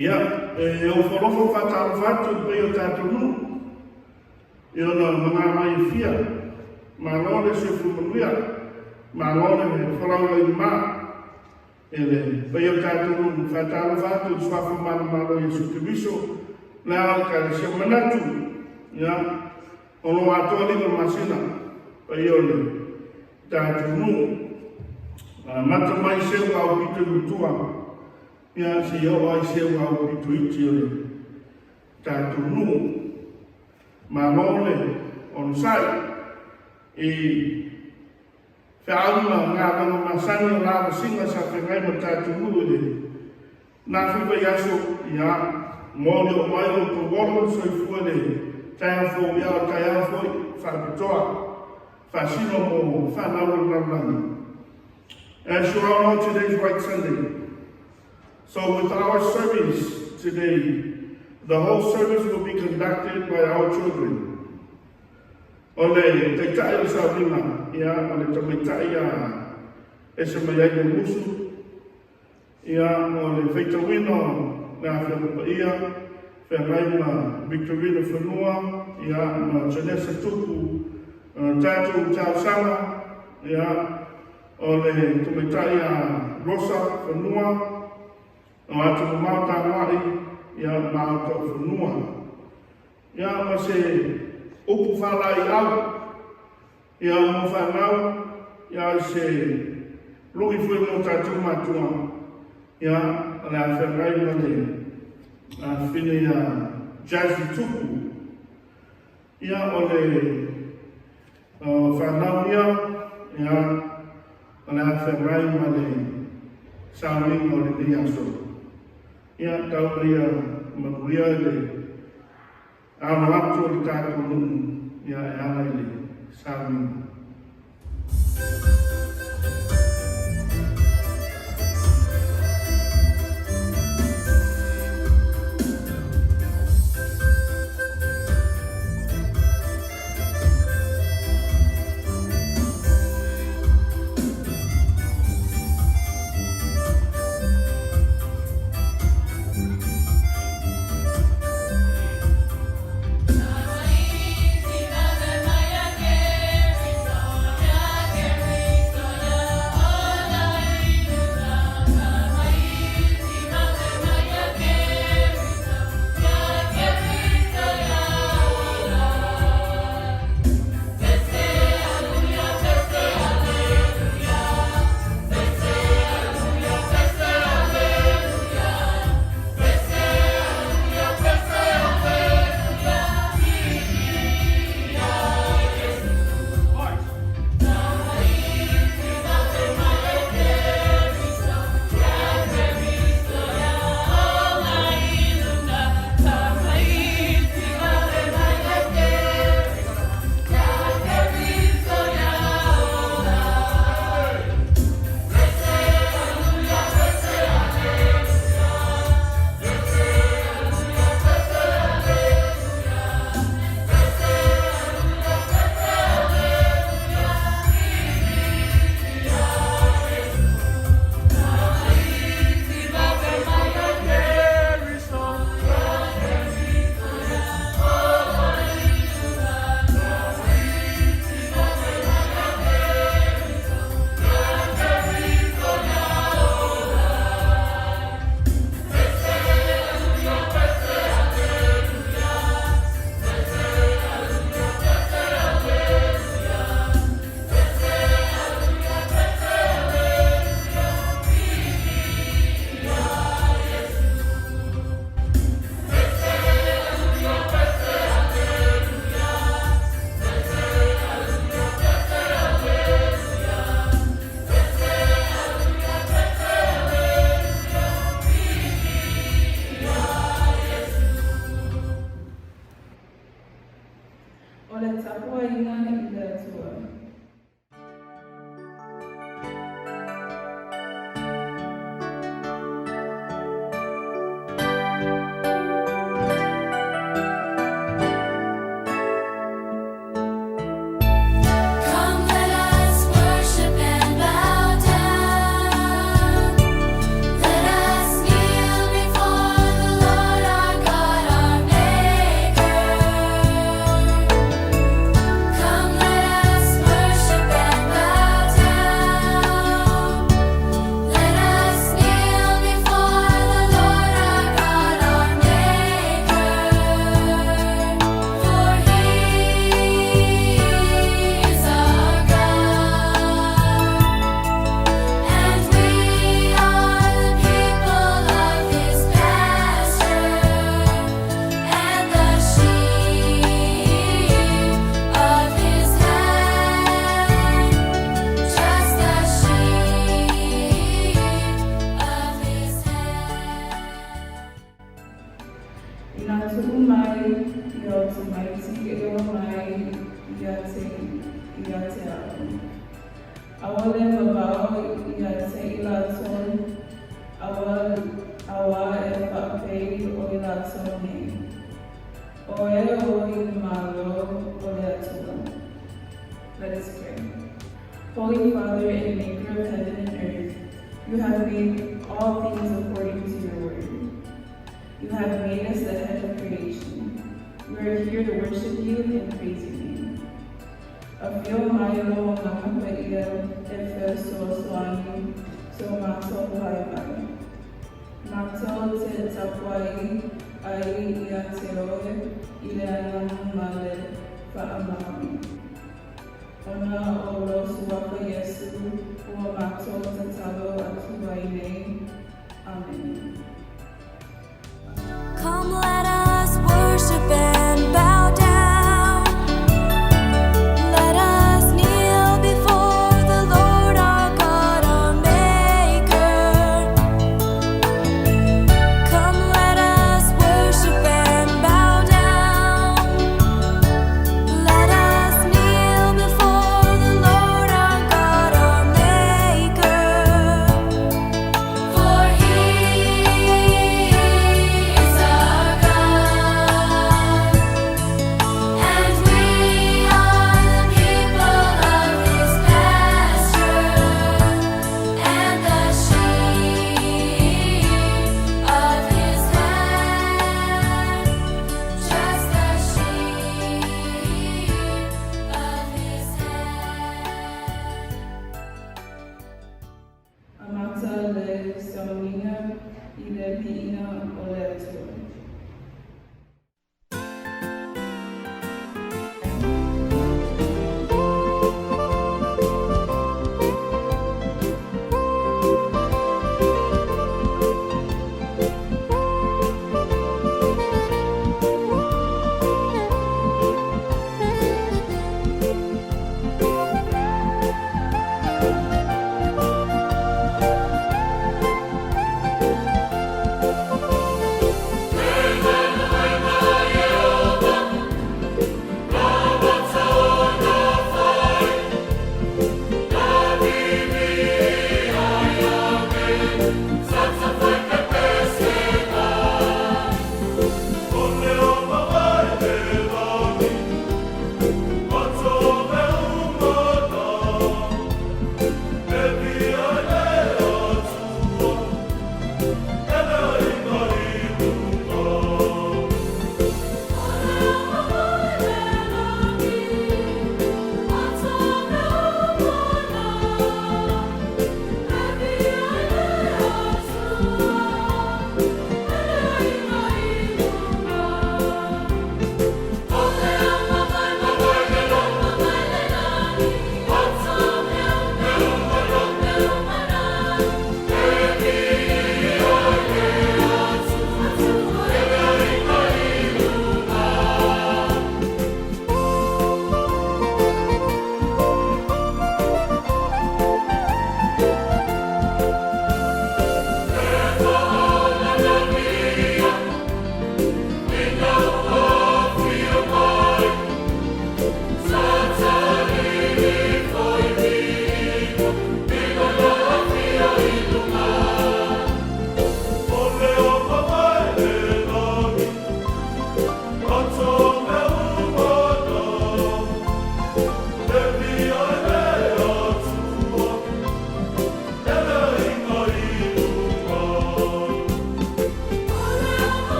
Ia, o wholofo whātaro whātu pei o tātou nu. I ona mga mai fia, ma ngone se fumanuia, ma ngone me whoranga i mā. Ele, pei o tātou nu whātaro whātu, swafu mana malo Yesu Kristo, le alka le se manatu. Ia, ono ato linga masina, pei o le tātou nu. Mata mai se au pito lutua. Ia se yo ai se au pito iti o le tātou nu. Ma ngone on sai e whaunga ngā wanga masani o ngā wasinga sa whengai ma tātou nuru le. Nā whiwa yaso ia mōre o mai o to woro soi fua le tai awho ia o tai awho whakatoa whasino mō whanau rarani. As you all know, today's White Sunday. So with our service today, the whole service will be conducted by our children. Ole te tai o sa ringa, ia ole te mai tai a e se mai ai musu. Ia ole Victorino na whenua ia, whenai ma Victorino whenua, ia ma Janessa tuku, tātou tau sama, ia ole te mai tai a Rosa whenua, o atu mauta wari, ia mātou whenua. Ia ma se upu whalai au, ia mo whanau, ia se lui fui mo tātou matua, ia la whenai mane, a whine a Jazzy tuku. Ia ole whanau ia la whenai mane, sauring ole ni aso. Ia tau ria makuria le ano atu o tātou nunu ia e ala le sauring. Let us kneel before the iate au. Awale babao iate ilaton, awa e whapei o ilaton nei. O e o i malo o le atua. Let us pray. Holy Father and Maker of heaven and earth, you have made all things according to your word. You have made us the head of creation. We are here to worship you and praise your name. Afio mailo ngakapa ia efeso soani so mato haibai. Mato te tapuai ai ia teoe ile anamu male faamami. Ona o losu waka Yesu ua mato te talo atuai nei. Amen. Come, let us worship and bow down. Let us kneel before the Lord our God, our Maker. Come, let us worship and bow down. Let us kneel before the Lord our God, our Maker. For He is our God, and we are the people of His pasture, and the sheep of His hand, just the sheep of His hand. Amata le saunina i le piina o le atua.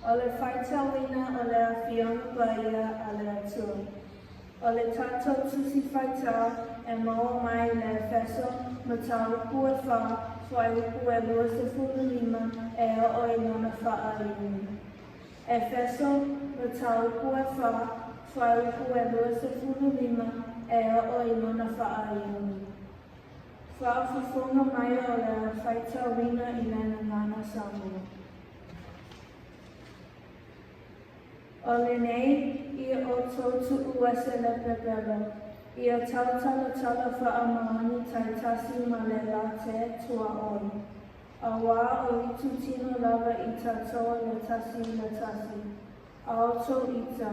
Ole faitawina ole afiona baia ale atua. Ole tato tusi faita e mau mai le feso matau pua fa fai upu e lua se fulu lima e o i nona fa a iuni. E feso matau pua fa fai upu e lua se fulu lima e o i nona fa a iuni. Fa fafunga mai ole faitawina i lena nana Samoa. Ole nei, ia o tōtu uase le pepelo. Ia tautala tala whaamaani tai tasi ma le late tua oi. A wā o itu tino lava i tatoa le tasi. A oto ita,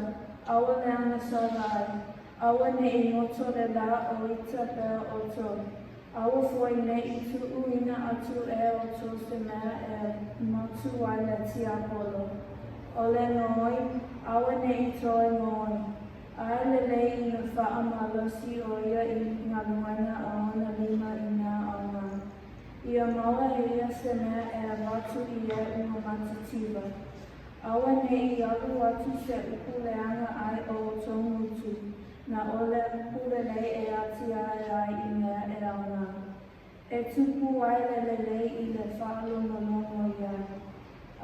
awa le ana sarai. Awa ne i moto le la o ita pēr oto. Awa foi ne i tu uina atu e oto se mea e motu wai le tia polo. Ole noi, awa ne i toi ngoi. Ai le lei i na wha amalosi o ia i ngā luana a ona lima i ngā auna. Ia maua e ia se mea e watu i e uma matutiva. Awa ne i alu atu se ukuleanga ai o tongutu. Na ole ukulelei e ati ai i mea e auna. E tupu ai le lei i le whaalonga longo ia.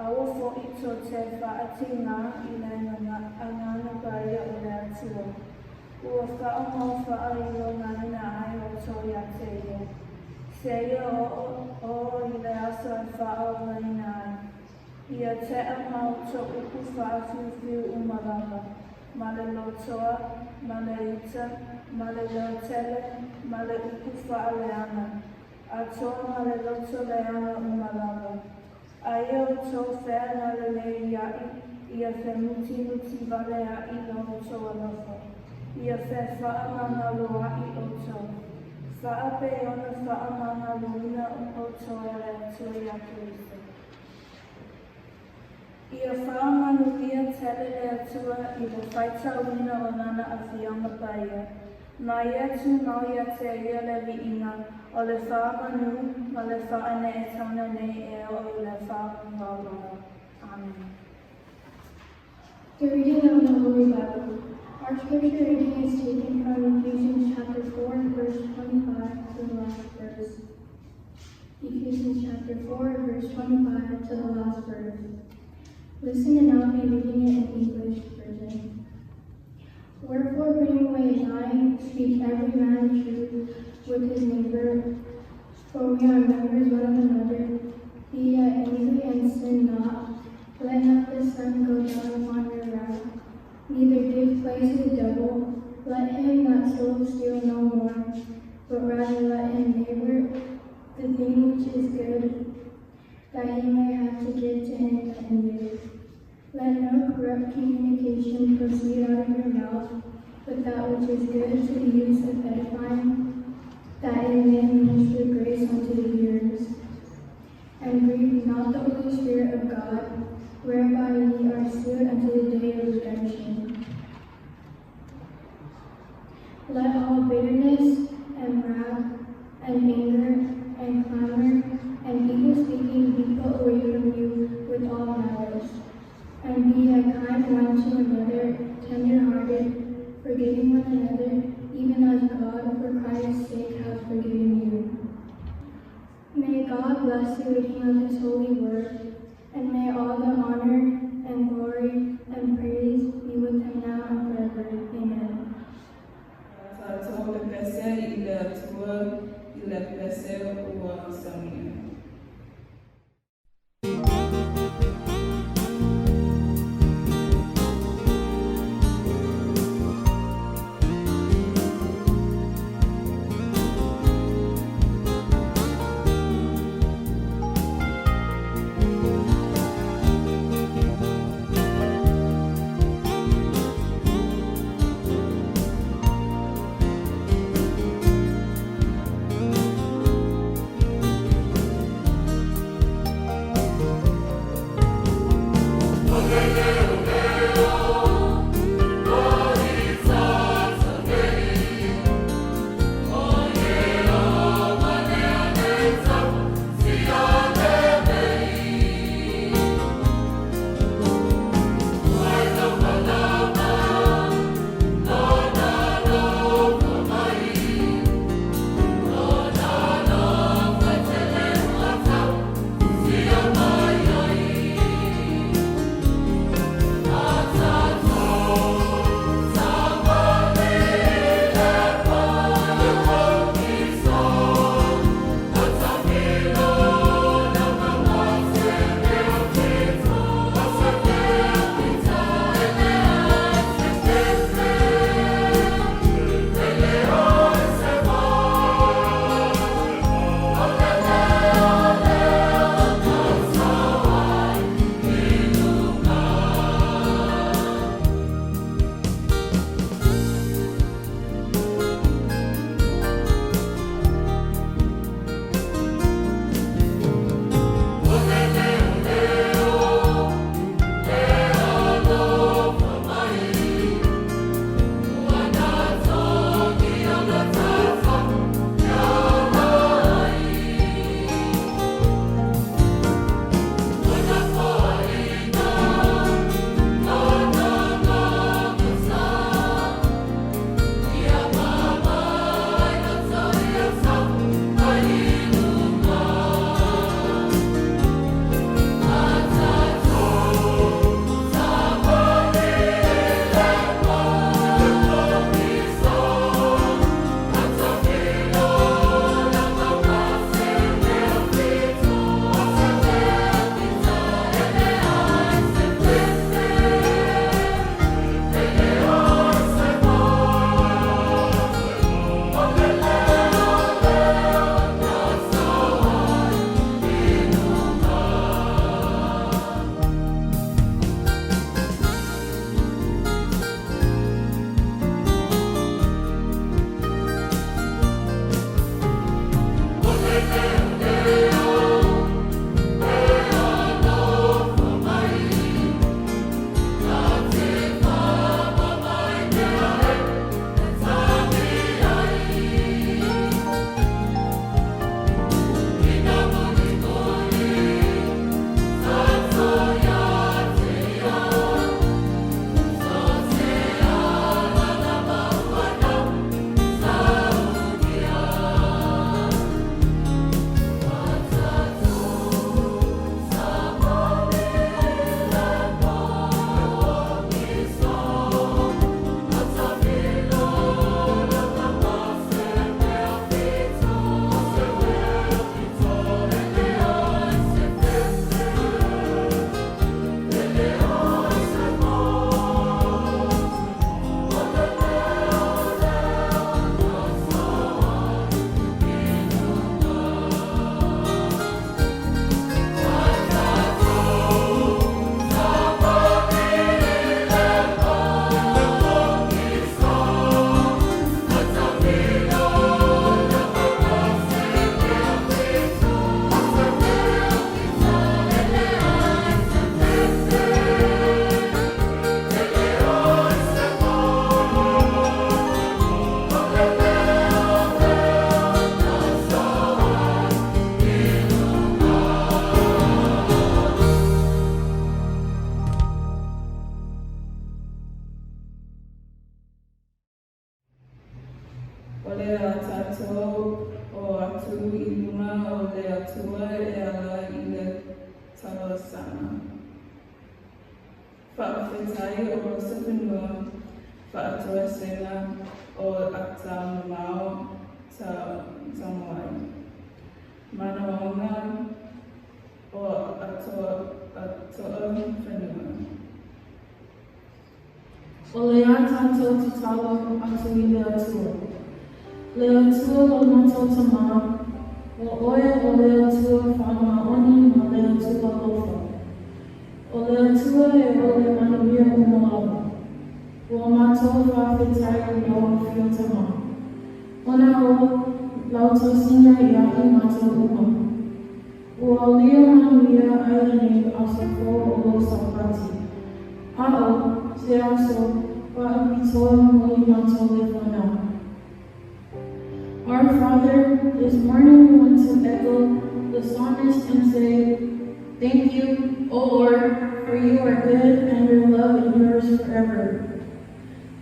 Awa fo i tō te whaati ngā i lena angana baia o le atua. Ua whaamau whaa i o ngana ai o tō ia te ia. Se ia o i le asa whaa o ngana ai. Ia te amau tō uku whaa whiwhiu umarama. Ma le lotoa, ma le ita, ma le leotele, ma le uku whaa leana. A tō ma le loto leana umarama. Aia o tō whea na le lei iai, ia whe muti vale a i lono tō alofa. Ia whe whaamanga loa i o tō. Whaape ona whaamanga loina o tō ere atua i a Kristo. Ia whaamanu ia tele le atua i le whaitawina o nana a whionga paia. Nā ia tū mau ia te ia le vi ina, o le whaamanu ma le whaane e tana nei e o le whaamanu. Amen. The reading of the Holy Bible. Our scripture reading is taken from Ephesians chapter 4, verse 25 to the last verse. Ephesians chapter 4, verse 25 to the last verse. Listen and I'll be reading it in English version. Wherefore putting away lying, speak every man truth with his neighbor, for we are members one of another. Be yet angry and sin not. Let not the sun go down upon your wrath, neither give place to the devil. Let him that kills steal no more, but rather let him labor the thing which is good, that he may have to give to him that needeth. Let no corrupt communication proceed out of your mouth, but that which is good to the use of edifying, that it may minister grace unto the hearers. And grieve not the Holy Spirit of God, whereby ye are sealed unto the day of redemption. Let all bitterness and wrath and anger and clamor and evil speaking be put away from you with all malice. And be a kind one to another, tender-hearted, forgiving one another, even as God for Christ's sake hath forgiven you. May God bless the reading of his holy word, and may all the honor and glory and praise be with him now and forever. Amen. Tato le pese i le atua, i le pese ua samina. le atato o atu I luma o le atua e ala I le talo sana. Whaawhetai o rosa whenua, whaatua sena o ata mamao ta moai. Mana onga o atoa whenua. O le atato te talo atu I le atua. Le atua o mato tama, o oe o le atua whaamaoni ma le atua lofa. O le atua e o le manuia o moawa. Ua mātou whawhetai o noa whio tama. Ona o lautasina I ahi mātou uma. Ua o lia manuia ailani a sofo o lo sapati. Ao, se aso, wa apitoa mo I mātou le whanau. Our Father, this morning we want to echo the psalmist and say, thank you, O Lord, for you are good and your love endures forever.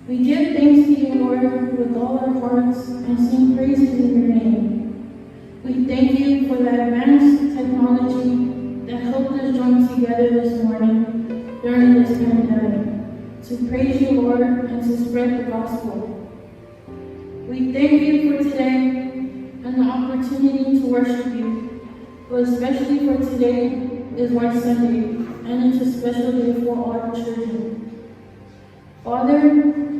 We give thanks to you, Lord, with all our hearts and sing praises in your name. We thank you for the advanced technology that helped us join together this morning during this pandemic to praise you, Lord, and to spread the gospel. We thank you for today and the opportunity to worship you, but especially for today is White Sunday, and it's a special day for all our children. Father,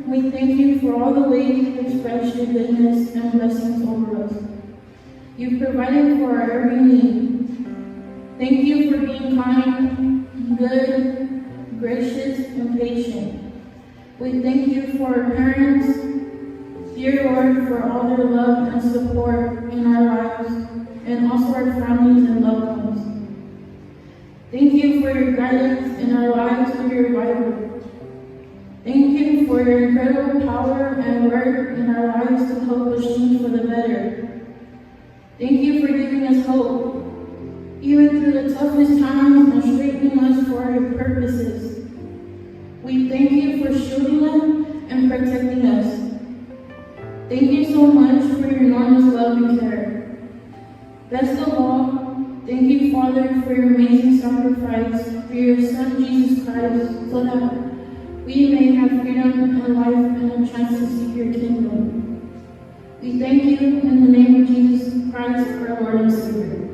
we thank you for all the ways you express your goodness and blessings over us. You provided for our every need. Thank you for being kind, good, gracious, and patient. We thank you for our parents, dear Lord, for all their love and support in our lives, and also our families and loved ones. Thank you for your guidance in our lives through your Bible. Thank you for your incredible power and work in our lives to help us change for the better. Thank you for giving us hope, even through the toughest times and straightening us for your purposes. We thank you for shielding us and protecting us. Thank you so much for your enormous love and care. Best of all, thank you, Father, for your amazing sacrifice for your Son, Jesus Christ, so that we may have freedom and life and a chance to seek your kingdom. We thank you in the name of Jesus Christ, our Lord and Savior.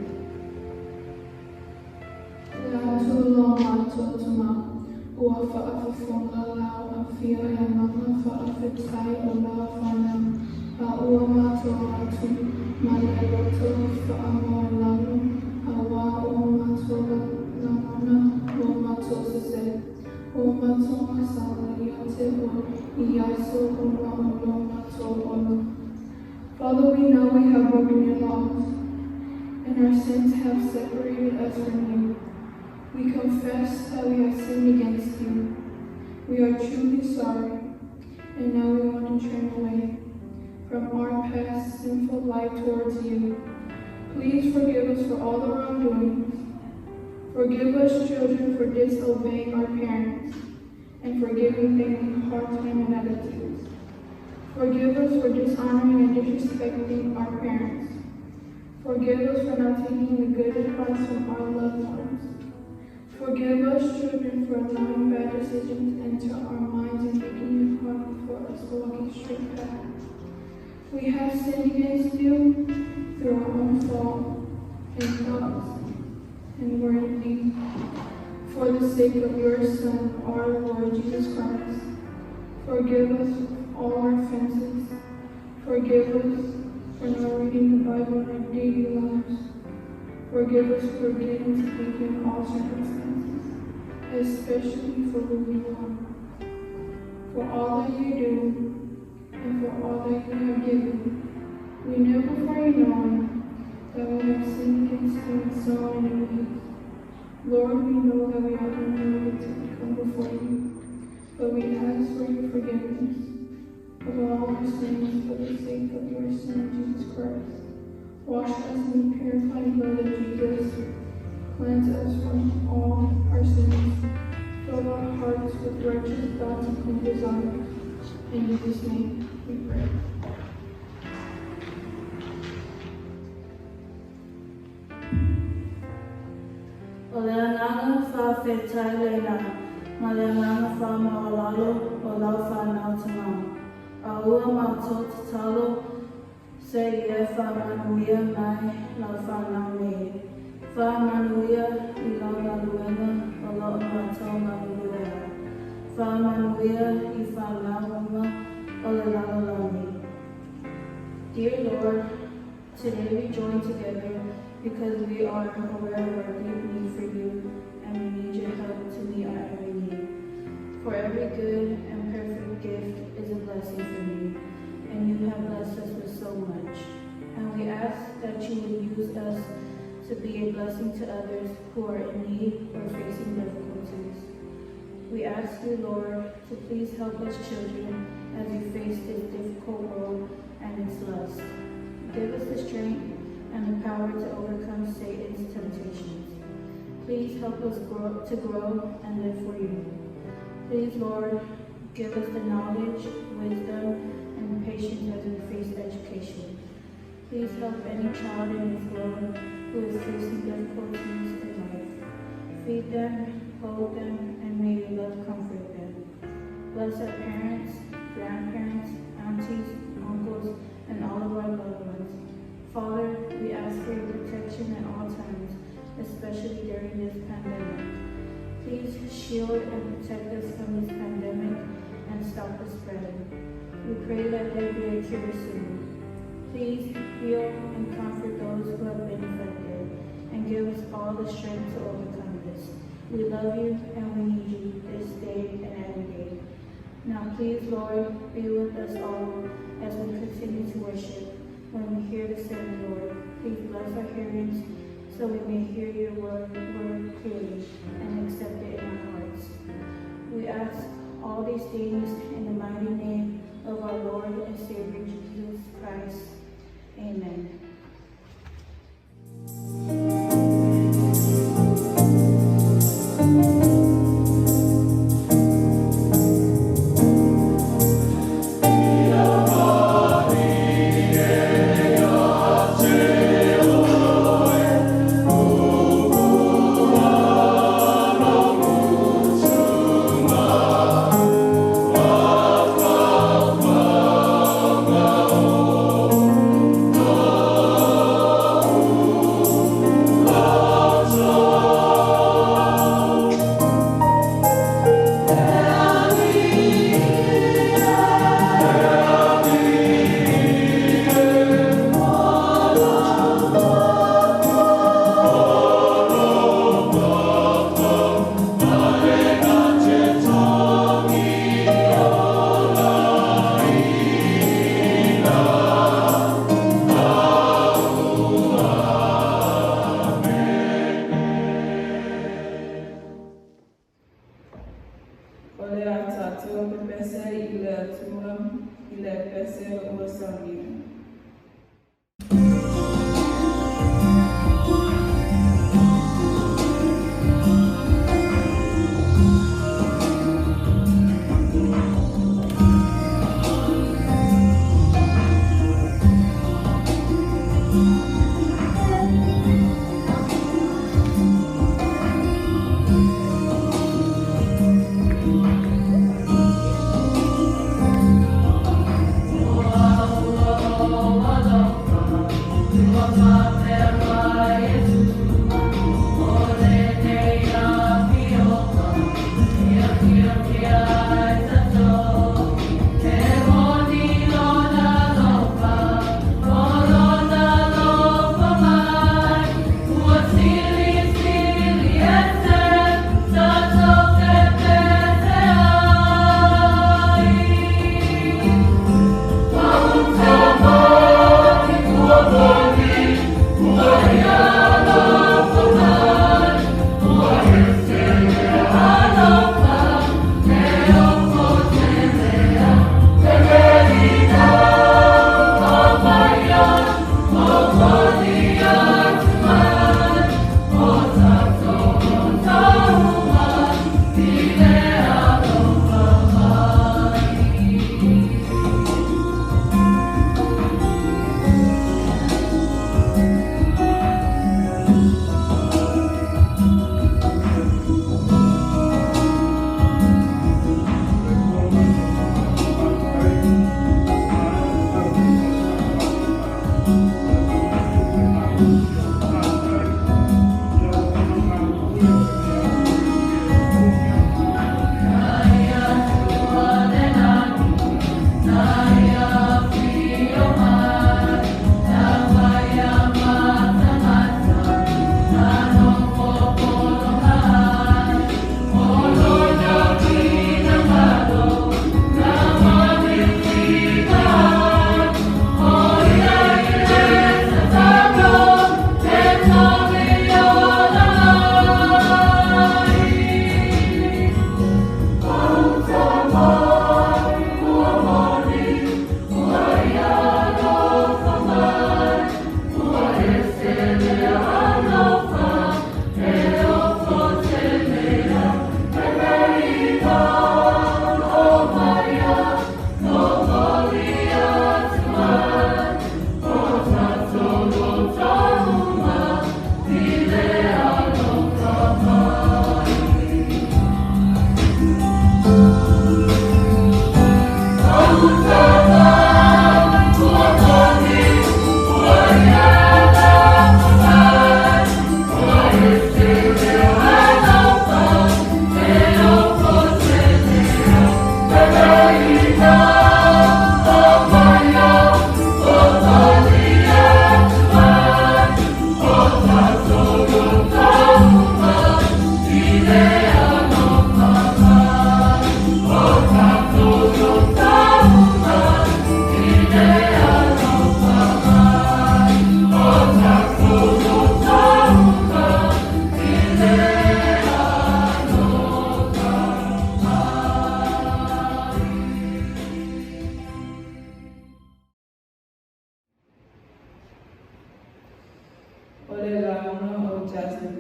Ua whaafafonga lau a whia e mama whaafetai o la whanau a ua mātua atu ma le roto whaamoa lamu a wā o mātua lamana o mātua sese o mātua masala I Aotearoa I aiso o ma'olo mātua olo. Father, we know we have broken your laws and our sins have separated us from you. We confess that we have sinned against you. We are truly sorry, and now we want to turn away from our past sinful life towards you. Please forgive us for all the wrongdoings. Forgive us, children, for disobeying our parents, and for giving them hard time and attitudes. Forgive us for dishonoring and disrespecting our parents. Forgive us for not taking the good advice from our loved ones. Forgive us, children, for allowing bad decisions into our minds and making it hard for us to walk a straight path. We have sinned against you through our own fault and thoughts and word and deed. For the sake of your Son, our Lord Jesus Christ, forgive us all our offenses. Forgive us for not reading the Bible in our daily lives. Forgive us for getting to think in all circumstances, especially for who we are. For all that you do, and for all that you have given, we know before you know that we have sinned against you in so many ways. Lord, we know that we are unworthy to come before you, but we ask for your forgiveness of all our sins for the sake of your Son, Jesus Christ. Wash us in the purifying blood of Jesus. Cleanse us from all our sins. Fill our hearts with righteous thoughts and clean desires. In Jesus' name we pray. whawhetai lena, ma le nganga whamawalalo o lau whanau tamau. A ua mātou te talo, se ia whamanuia mai lau whanau nei. Whamanuia I lau maluenga o lau mātou manuia. Whamanuia I whanauanga o le lalolani. Dear Lord, today we join together because we are aware of our deep need for you and we need your help to meet our every need. For every good and perfect gift is a blessing for me, and you have blessed us with so much. And we ask that you would use us to be a blessing to others who are in need or facing difficulties. We ask you, Lord, to please help us children as we face this difficult world and its lust. Give us the strength and the power to overcome Satan's temptations. Please help us to grow and live for you. Please, Lord, give us the knowledge, wisdom, and patience as we face education. Please help any child in this world who is facing difficulties in life. Feed them, hold them, and may your love comfort them. Bless our parents, grandparents, aunties, uncles, and all of our loved ones. Father, we ask for your protection at all times, especially during this pandemic. Please shield and protect us from this pandemic and stop the spread. We pray that there be a cure soon. Please heal and comfort those who have been affected and give us all the strength to overcome this. We love you and we need you this day and every day. Now please, Lord, be with us all as we continue to worship. When we hear the sermon, Lord, please bless our hearings so we may hear your word clearly and accept it in our hearts. We ask all these things in the mighty name of our Lord and Savior Jesus Christ. Amen.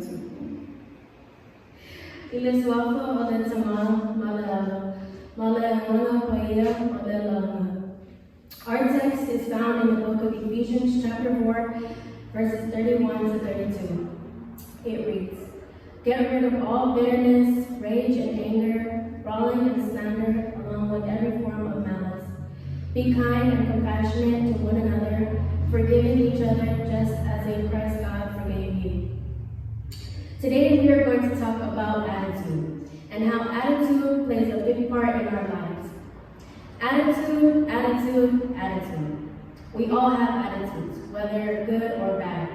tupu. Ileswafa ole tama malala, malala paya malala. Our text is found in the book of Ephesians chapter 4, verses 31 to 32. It reads, "Get rid of all bitterness, rage and anger, brawling and slander, along with every form of malice. Be kind and compassionate to one another, forgiving each other just as in Christ God forgave you." Today we are going to talk about attitude and how attitude plays a big part in our lives. Attitude, attitude, attitude. We all have attitudes, whether good or bad.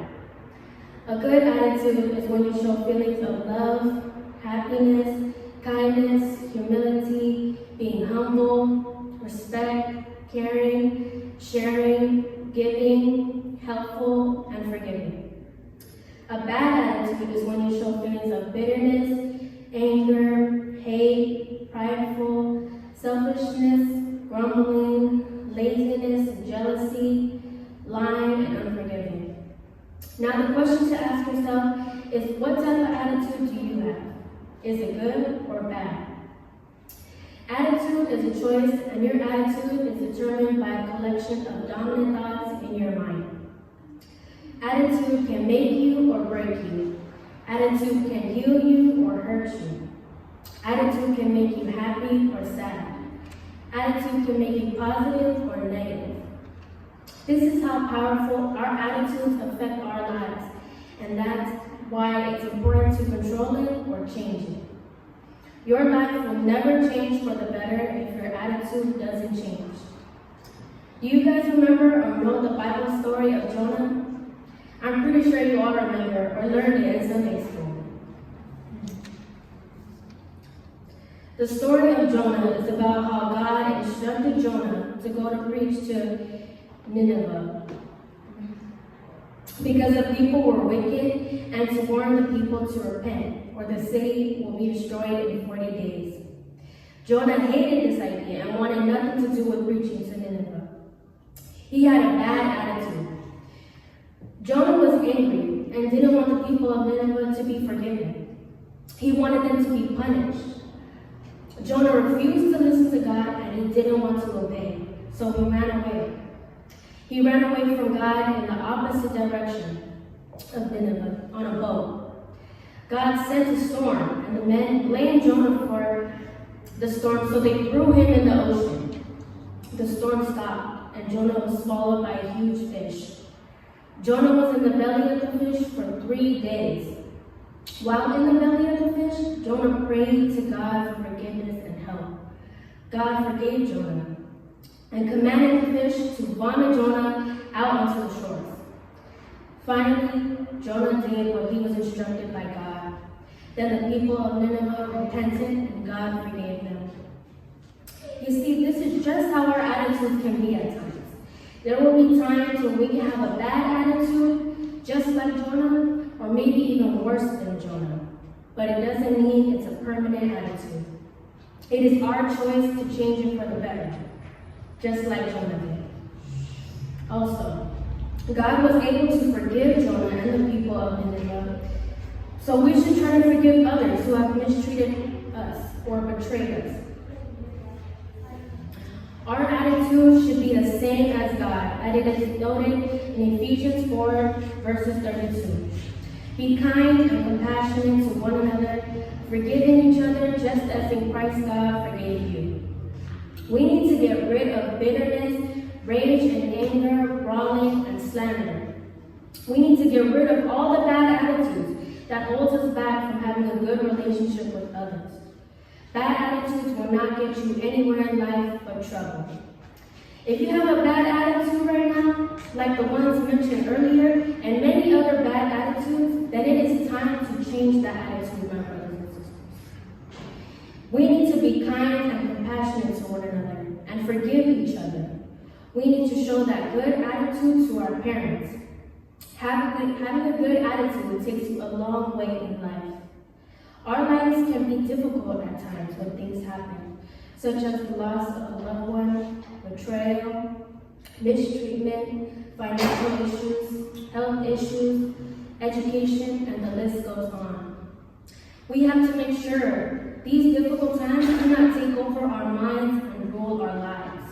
A good attitude is when you show feelings of love, happiness, kindness, humility, being humble, respect, caring, sharing, giving, helpful, and forgiving. A bad attitude is when you show feelings of bitterness, anger, hate, prideful, selfishness, grumbling, laziness, jealousy, lying, and unforgiving. Now the question to ask yourself is, what type of attitude do you have? Is it good or bad? Attitude is a choice, and your attitude is determined by a collection of dominant thoughts in your mind. Attitude can make you or break you. Attitude can heal you or hurt you. Attitude can make you happy or sad. Attitude can make you positive or negative. This is how powerful our attitudes affect our lives, and that's why it's important to control it or change it. Your life will never change for the better if your attitude doesn't change. Do you guys remember or know the Bible story of Jonah? I'm pretty sure you all remember or learned it in Sunday school. The story of Jonah is about how God instructed Jonah to go to preach to Nineveh because the people were wicked, and to warn the people to repent or the city will be destroyed in 40 days. Jonah hated this idea and wanted nothing to do with preaching to Nineveh. He had a bad attitude. Jonah was angry and didn't want the people of Nineveh to be forgiven. He wanted them to be punished. Jonah refused to listen to God, and he didn't want to obey, so he ran away. He ran away from God in the opposite direction of Nineveh on a boat. God sent a storm, and the men blamed Jonah for the storm, so they threw him in the ocean. The storm stopped, and Jonah was swallowed by a huge fish. Jonah was in the belly of the fish for 3 days. While in the belly of the fish, Jonah prayed to God for forgiveness and help. God forgave Jonah and commanded the fish to vomit Jonah out onto the shores. Finally, Jonah did what he was instructed by God. Then the people of Nineveh repented and God forgave them. You see, this is just how our attitudes can be at times. There will be times when we can have a bad attitude, just like Jonah, or maybe even worse than Jonah. But it doesn't mean it's a permanent attitude. It is our choice to change it for the better, just like Jonah did. Also, God was able to forgive Jonah and the people of Nineveh, so we should try to forgive others who have mistreated us or betrayed us. Our attitude should be the same as God, as it is noted in Ephesians 4, verses 32. Be kind and compassionate to one another, forgiving each other just as in Christ God forgave you. We need to get rid of bitterness, rage and anger, brawling, and slander. We need to get rid of all the bad attitudes that holds us back from having a good relationship with others. Bad attitudes will not get you anywhere in life but trouble. If you have a bad attitude right now, like the ones mentioned earlier, and many other bad attitudes, then it is time to change that attitude, my brothers and sisters. We need to be kind and compassionate to one another and forgive each other. We need to show that good attitude to our parents. Having a good attitude takes you a long way in life. Our lives can be difficult at times when things happen, such as the loss of a loved one, betrayal, mistreatment, financial issues, health issues, education, and the list goes on. We have to make sure these difficult times do not take over our minds and rule our lives,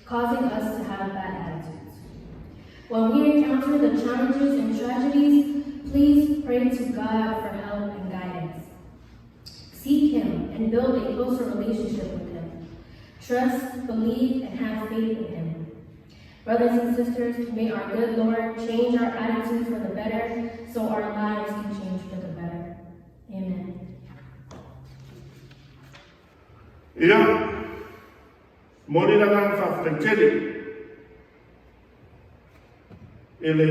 causing us to have bad attitudes. When we encounter the challenges and tragedies, please pray to God for help and guidance. Seek Him and build a closer relationship with Him. Trust, believe, and have faith in Him. Brothers and sisters, may our good Lord change our attitudes for the better so our lives can change for the better. Amen. Ia, mori na ngā whawhaitere, ele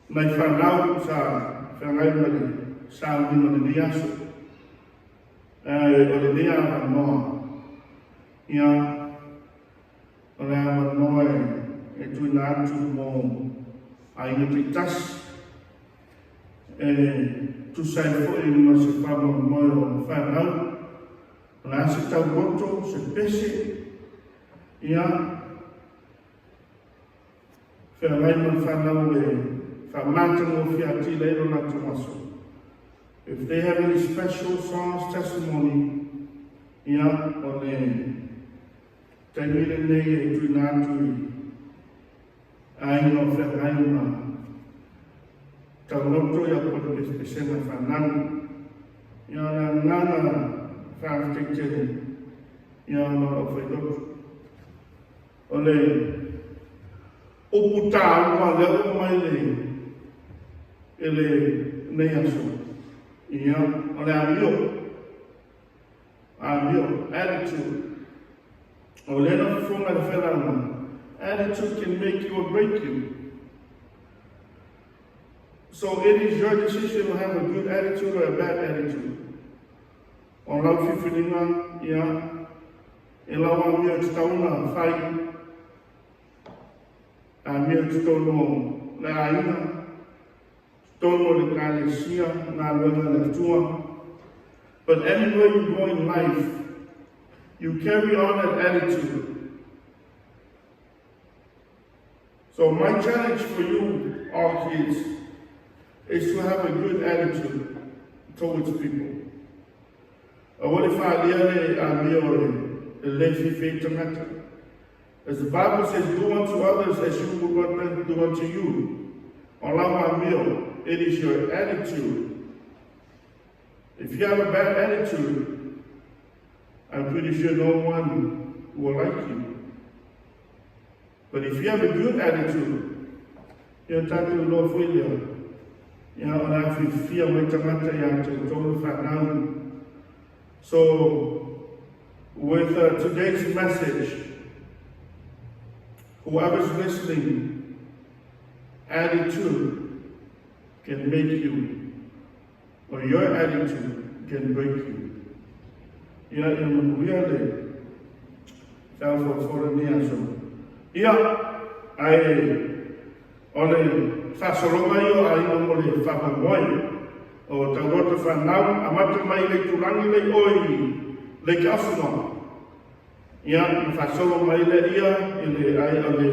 nai whanau sa whangai mani sa mani ni aso. O le nea wanoa, ia, o le wanoa e tui nā atu mō a inga te tas, tu sai fo i ma se whama moe o whanau, o le ase tau roto, se pese, ia, whangai man whanau e whamātanga o whiati leiro nā tumaso. If they have any special songs, testimony, ia, o le taimire nei e tui nā tui, ai no whangai ma, tau roto ia kore ke sena whanau, ia na ngana whawhaitere, ia na o whairoto. O le, upu tā ua leo mai le, e le nei aso. Ia, o le amio, attitude. O le na whunga le whenanga. Attitude can make you or break you. So it is your decision to have a good attitude or a bad attitude. O lau whiwhiringa, ia, e lau amio te tauna whai, amio te tauno le aina, tono le kalesia, ngā luenga le tua. But anywhere you go in life, you carry on that attitude. So my challenge for you, all kids, is to have a good attitude towards people. What if I as the Bible says, do unto others as you would want them to do unto you. It is your attitude. If you have a bad attitude, I'm pretty sure no one will like you. But if you have a good attitude, you're talking to the Lord for you. You know, and I feel like to So, with today's message, whoever's listening, attitude can make you, or your attitude can break you. You know, in really, for the answer. Yeah, only Sasolomayo, I know only Fabamoy, or Tagoto Fanau, Amata Mai Turangi le Oi, Lake Asuno. Yeah, Fasolomai Leria, in the eye of the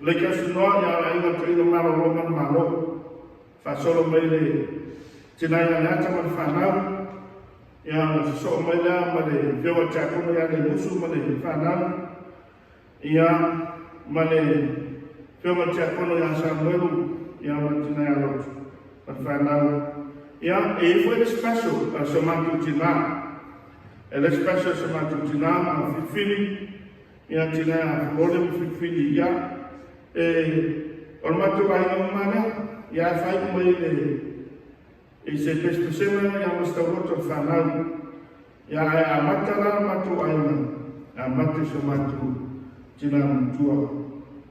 Lake Asuno, I want to the Maro Roman Maro, Fasolomai, Tinaya Nataman Fanau, yeah, so my lamb, Joa Taconia, the Musuman Fanau, yeah, Mane, Joa Taconia Samuel, yeah, Tinaya, but Fanau. Yeah, e foi special chamado Tina. Ela é special chamado Tina, Fifili, e a Tina, Olha Fifili, ya. O mato vai no mana, ya fai como ele. E se peste semana, ya mostra outro fanal. Ya a mata lá, mato aina. A mata chamado Tina tua.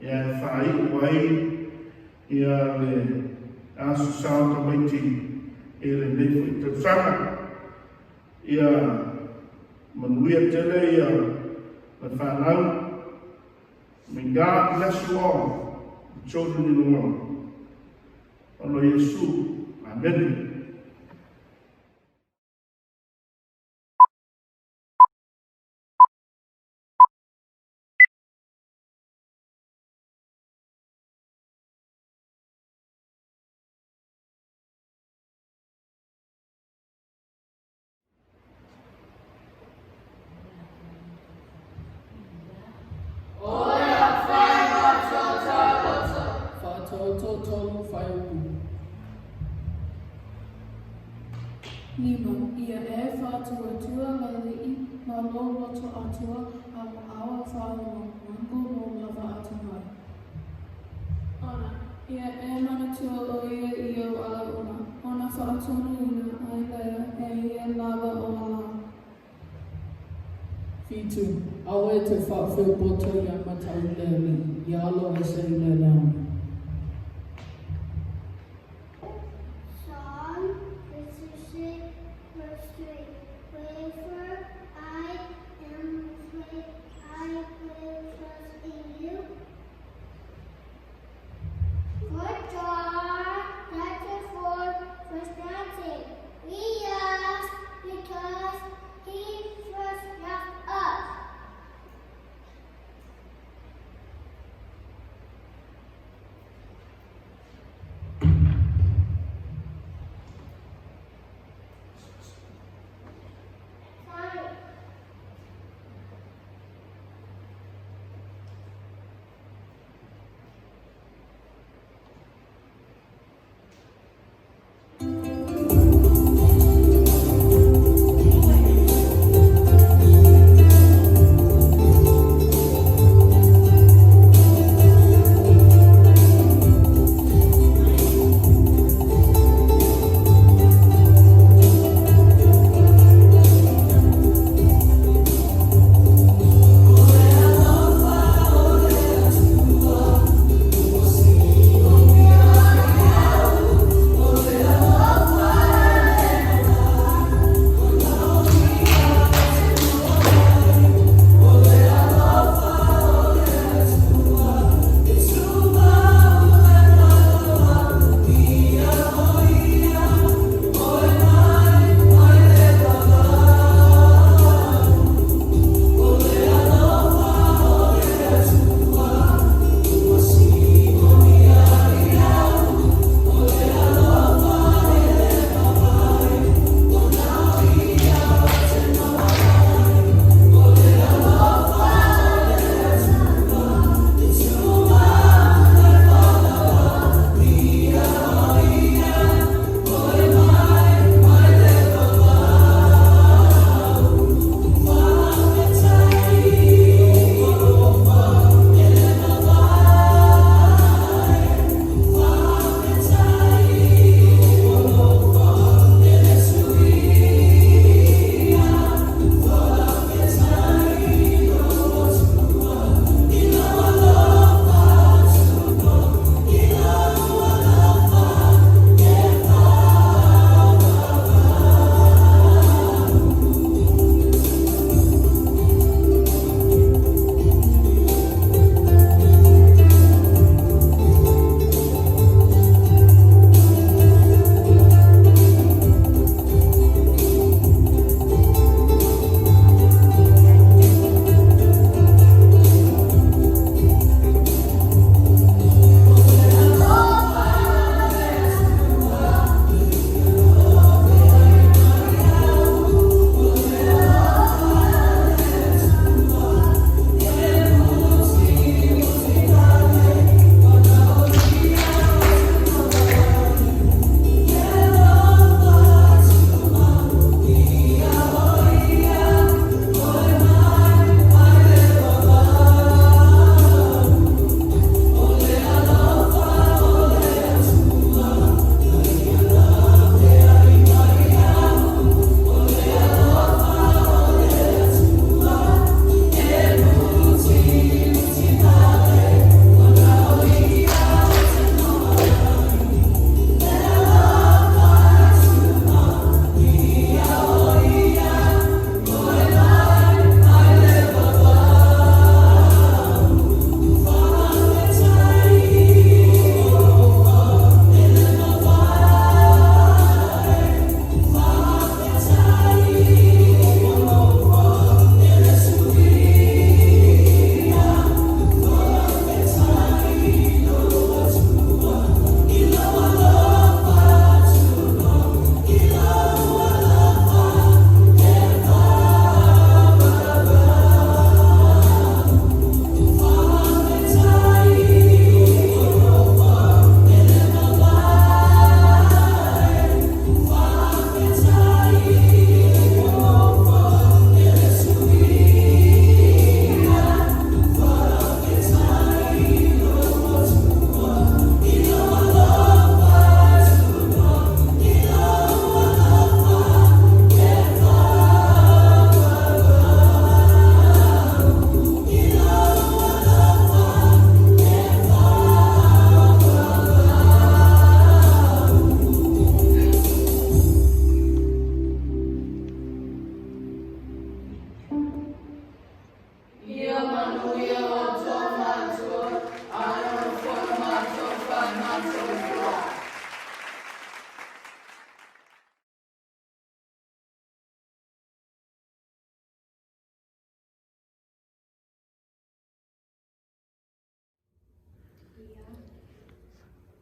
Ya fai o ai, ya le a susau também ele nem foi sana ia manuia tele ia fanau minga bless you all children in the world. Allah Yesu, amen. atua tua ma li'i ma lolo to atua a mo awa whāua mango mo lava atamai. Ona, ia e mana tua o ia i au ala una. Ona whaatonu ina ai lea e ia lava o ala. Fitu, awe te whawhiu poto i a matau lea mi, i alo e se lea lea. Psalm 56, verse 3. Wherefore I am afraid, I will trust in you. For John chapter 4, verse 19. We ask because he first loved us.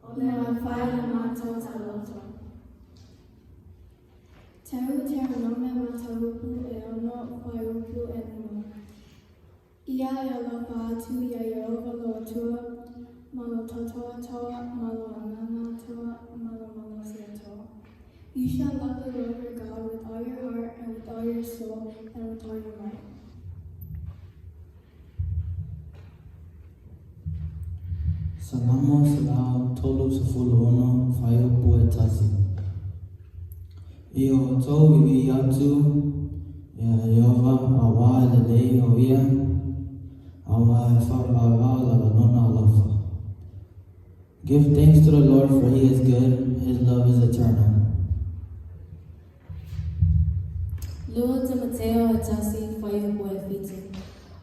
Ole whaile mātou taloto. Te nome mātaupu e ono whaiupu e numa. Ia e alofa atu ia Yehova loa tua, malo totoa toa, malo anana toa, malo malosia toa. You shall love the Lord your God with all your heart and with all your soul and with all your might. Salamo salao tolu sefulu ono whaio pue tasi. Io tau iwi atu, ia Yehova awa le lei o ia, awa e whapawa la nona alofa. Give thanks to the Lord for he is good, his love is eternal. Lua te mateo e tasi whaio pue whitu.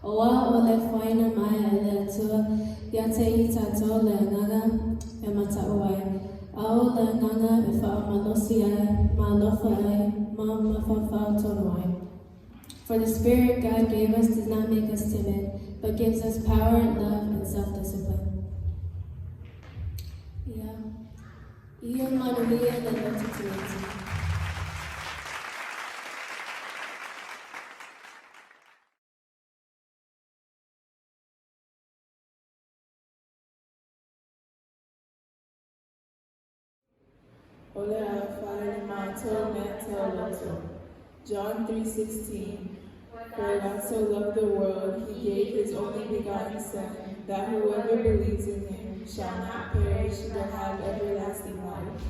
Oa o le whaina mai e le atua, ia te i tātou le nganga e mata oai. Ao le nganga e whaamanosi ai, ma lofa ai, ma mawhawhao tono ai. For the Spirit God gave us does not make us timid, but gives us power and love and self-discipline. Ia manuia le notituiti. Ole whaile mātou mea tau loto. John 3:16. For God so loved the world, he gave his only begotten Son, that whoever believes in him shall not perish but have everlasting life.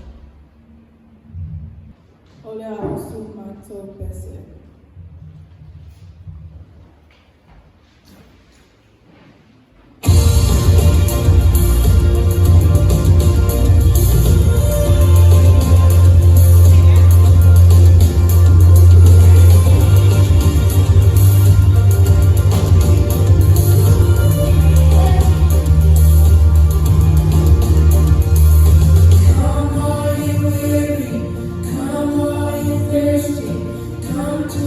Ole ausu mātou pese. Come to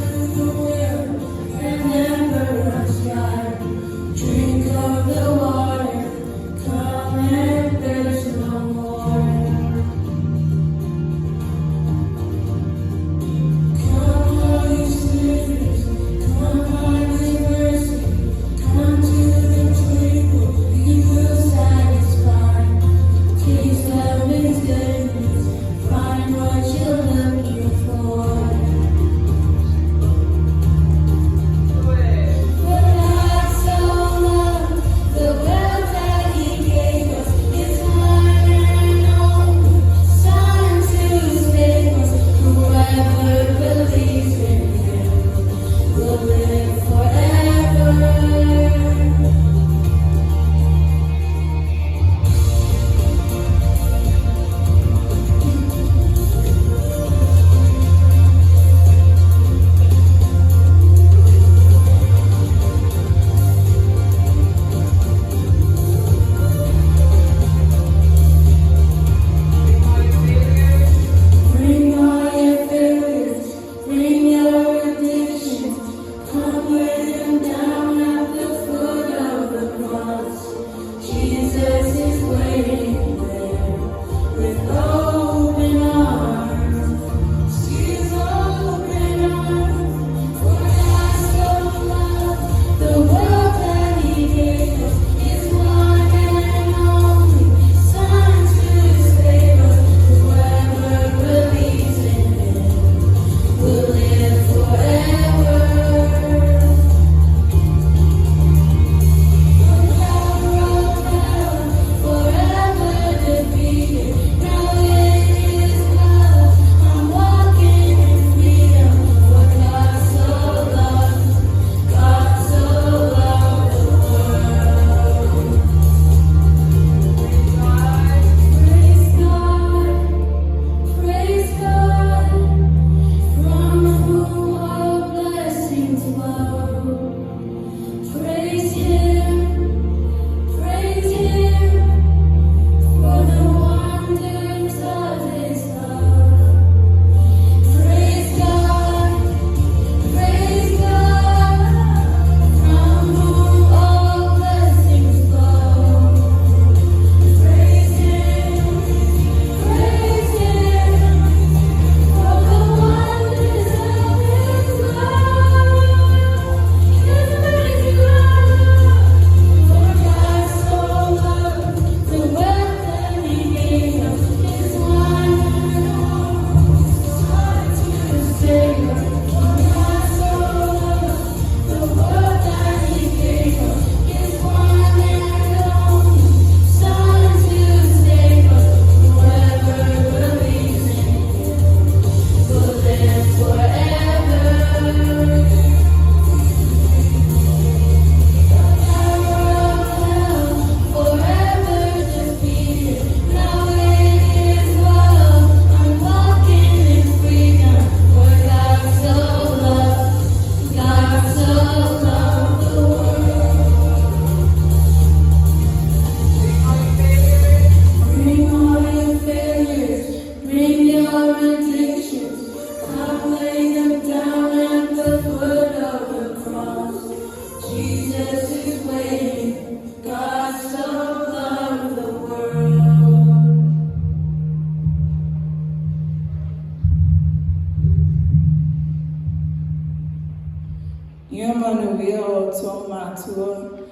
matua,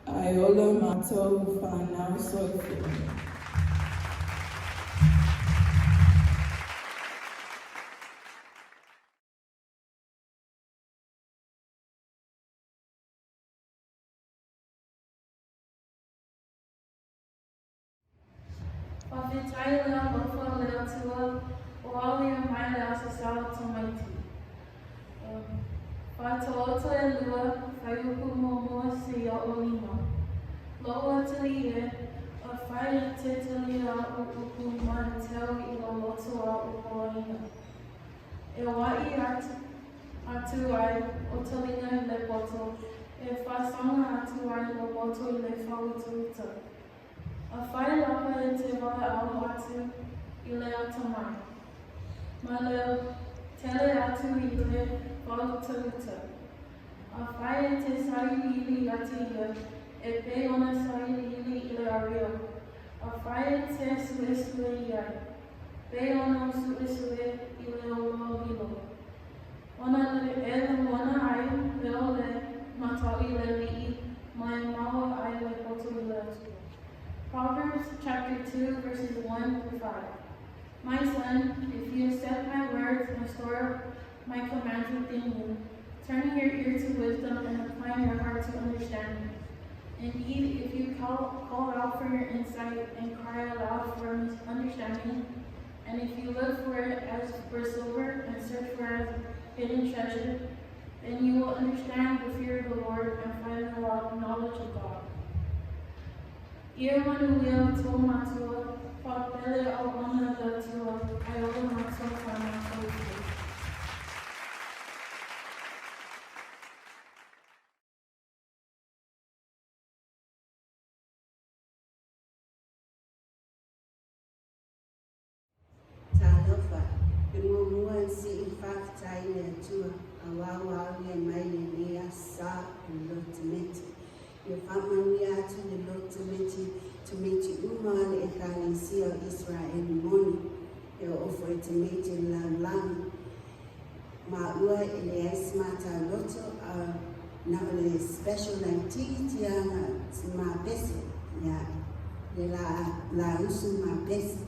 aiola mātou whanau soifua. Whawhetai lea mawha lea tua, o alia mai lea sasawa tamaiti. Whātoota e lua, whaiuku mōmua se ia o lima. Loa tali e, a whai te tali a uku mai teo I lo loto a upoina. E wai atu ai, o talinga I le boto, e whasonga atu ai lo boto I le whautuita. A whai lapa e te wai au atu I le atamai. Ma leo, tele atu I le whautuita. A whai e te sai ili ati ia, e pe ona sai ili I le ario. A whai e te sue iai, pe ona sue I le olo hilo. Ona le mona ai leo le matau I le lii, mai maua ai le poto I le atu. Proverbs chapter 2, verses 1 through 5. My son, if you accept my words and store up my commands within you, turn your ear to wisdom and apply your heart to understanding. Indeed, if you call out for your insight and cry aloud for understanding, and if you look for it as for silver and search for it as hidden treasure, then you will understand the fear of the Lord and find the knowledge of God. Ia manuia tō matua, whapele au ona da tua, ai ola matua whana tō. Tālofa, e mua si I whakatai le atua, a wāwau e mai le lea sā I lotameti. E whamanuia atu le lotameti, tameti umale e kālisia o Israel moni, e o ofo e tameti la langi. Ma ua e le esmata loto, na o le special activity ana ma pese, ya, le la usu ma pese.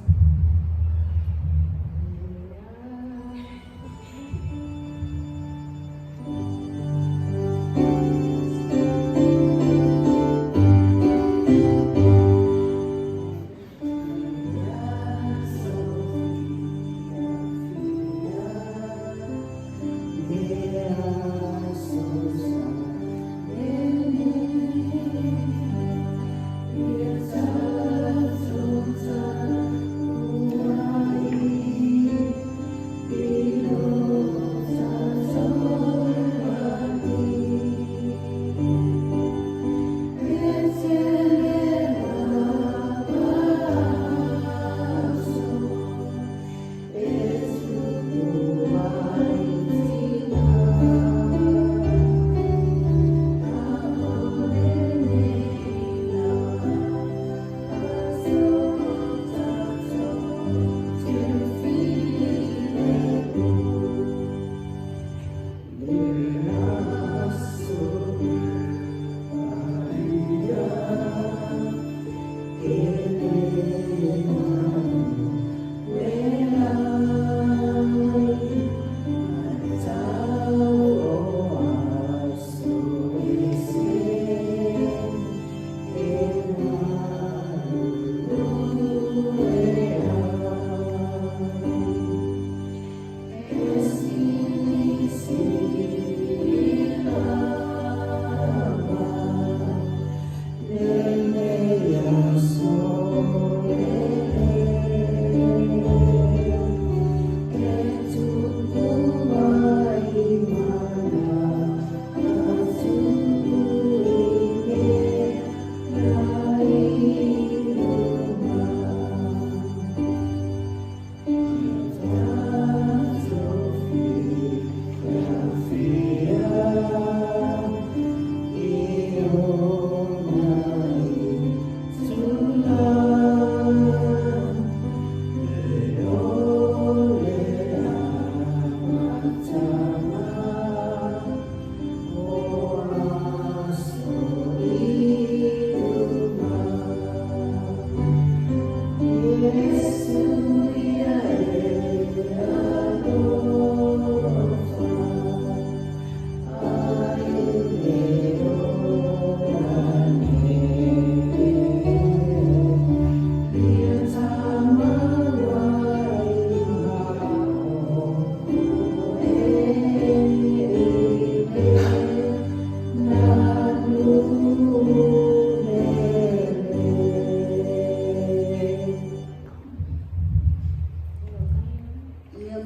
Ia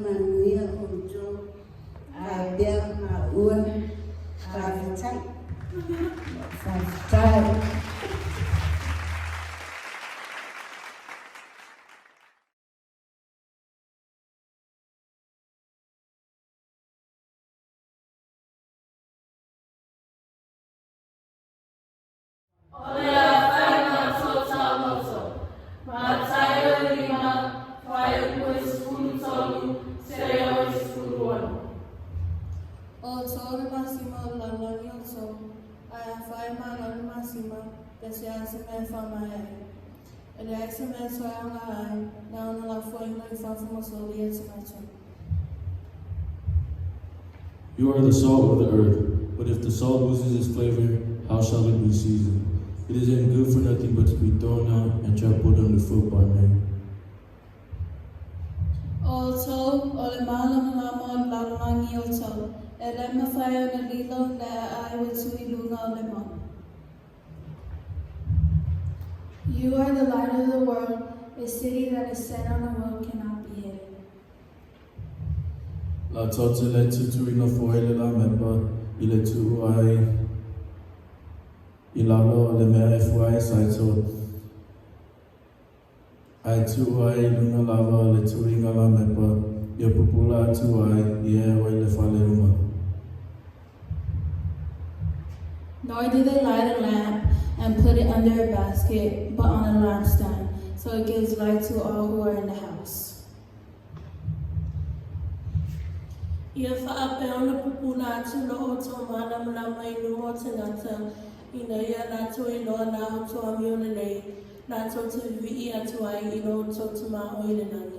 manuia ojo abia maua favitai. Favitai. O tōre masima la langi o tō, ai a whai ma langi masima, te se ase me whamae. E le aise me soe anga ai, na ona la whainga I whawhamasoli e tumata. You are the salt of the earth, but if the salt loses its flavor, how shall it be seasoned? It isn't good for nothing but to be thrown out and trampled underfoot by men. O tō, o le mālama ngā mo la langi o tō, e le mawhai o na lilo le ai wa tui lunga o le mo. You are the light of the world. A city that is set on a hill cannot be hidden. La tote le tutuina foele la mepa, I le tuu ai, I lalo le mea e fuai saito. Ai tuu ai luna lava le tuinga la mepa, I pupula atu ai, I e wai le whale uma. Nor do they light a lamp and put it under a basket, but on a lampstand, so it gives light to all who are in the house. Ia whaape ona pupuna atu lo o tō mana mana mai numo te ngata, ina ia nātou I loa nā o tō amiona nei, nātou te vi'i atu ai I lo o tō tuma o I le nani.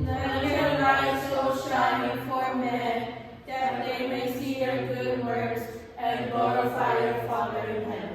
Let your light so shine before men, that they may see your good works and glorify your Father in heaven.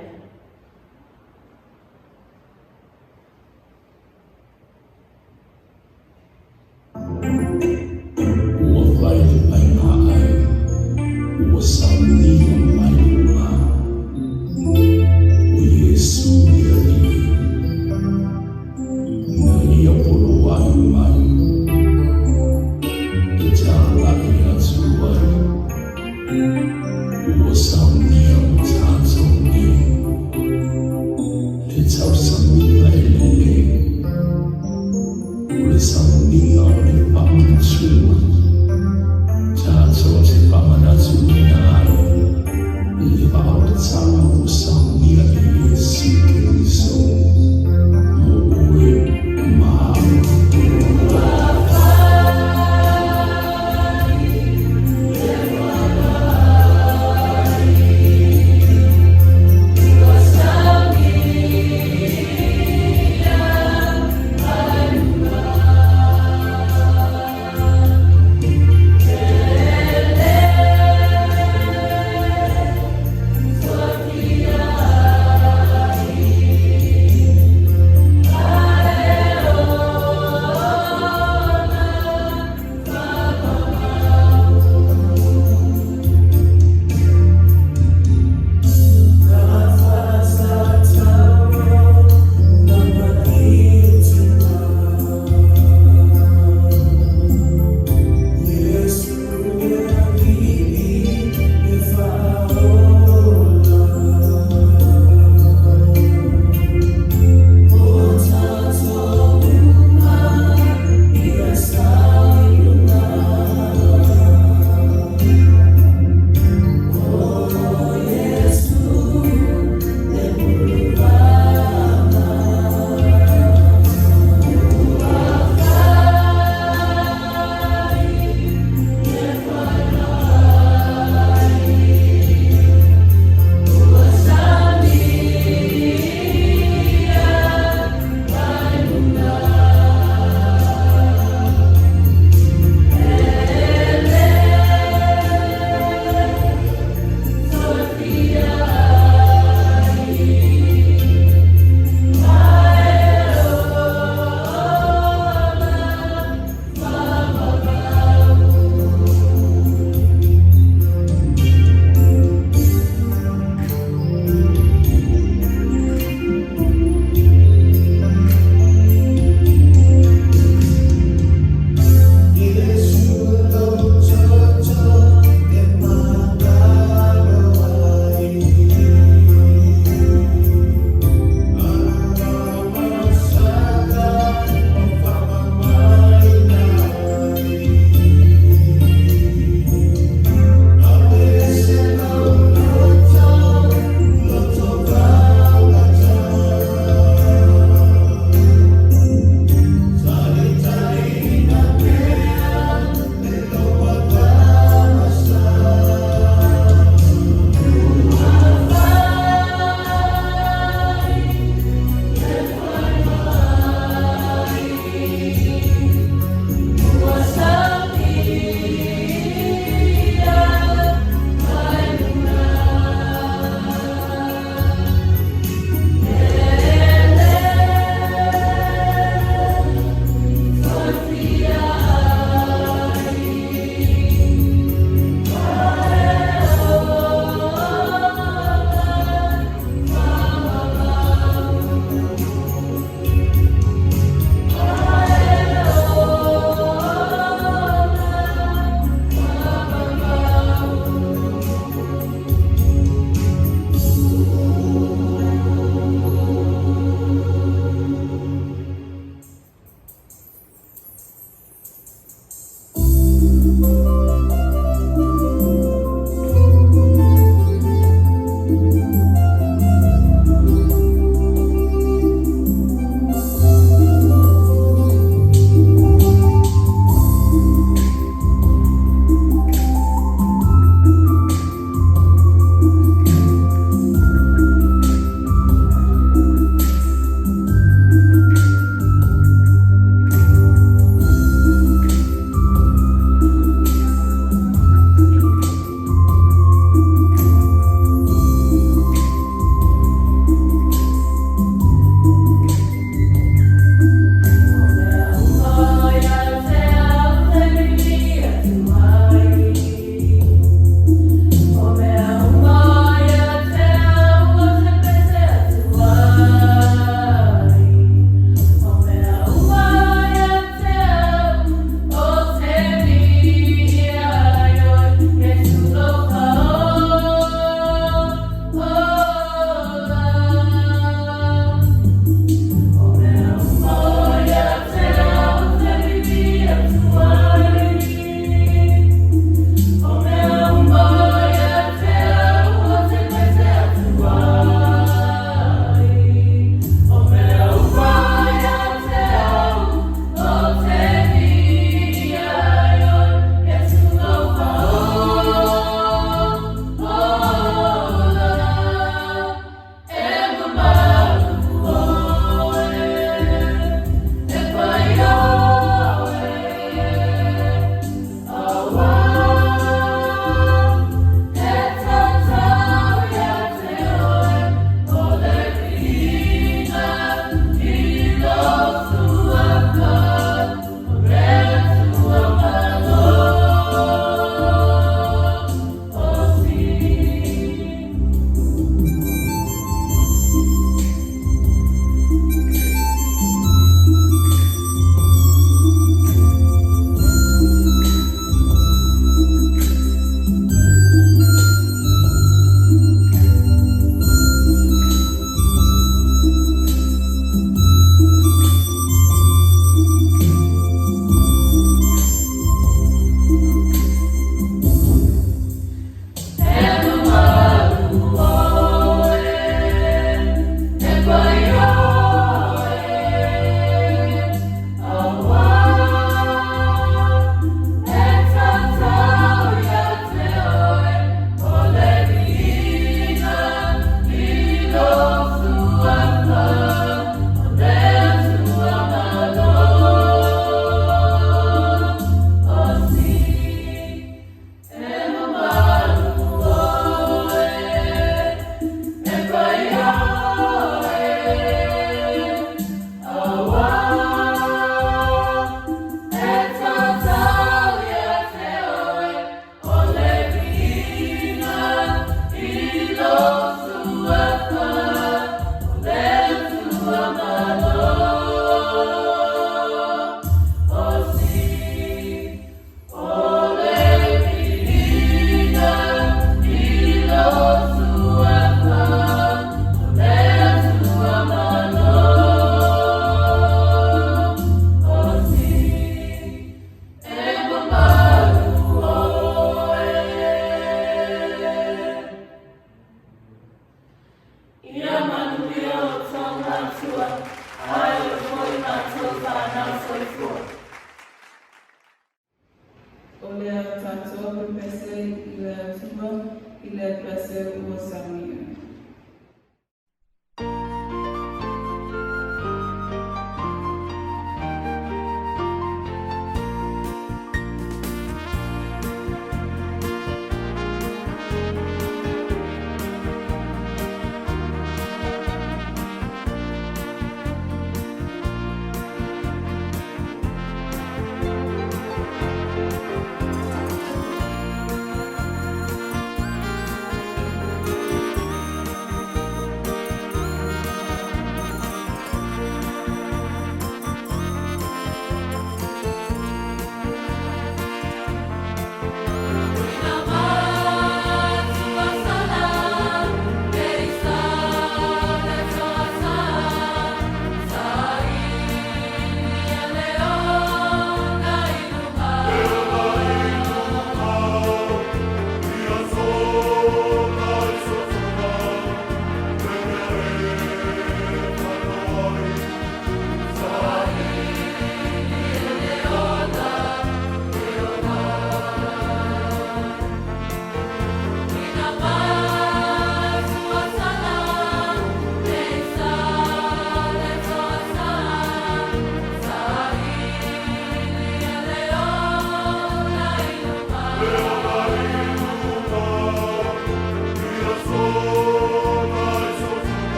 Samia.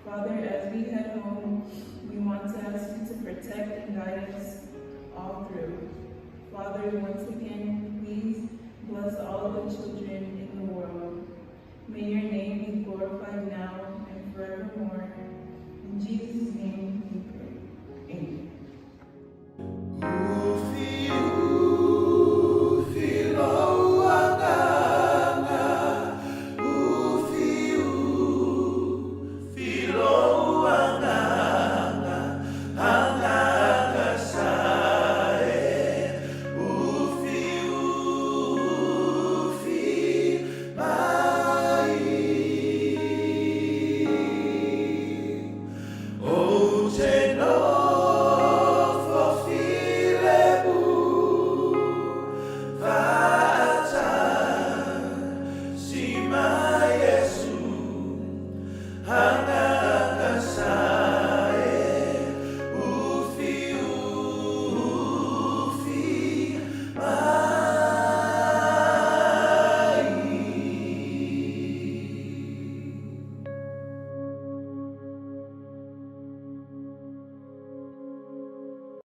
Father, as we head home, we want to ask you to protect and guide us all through. Father, once again, please bless all the children in the world. May your name be glorified now and forevermore. In Jesus' name,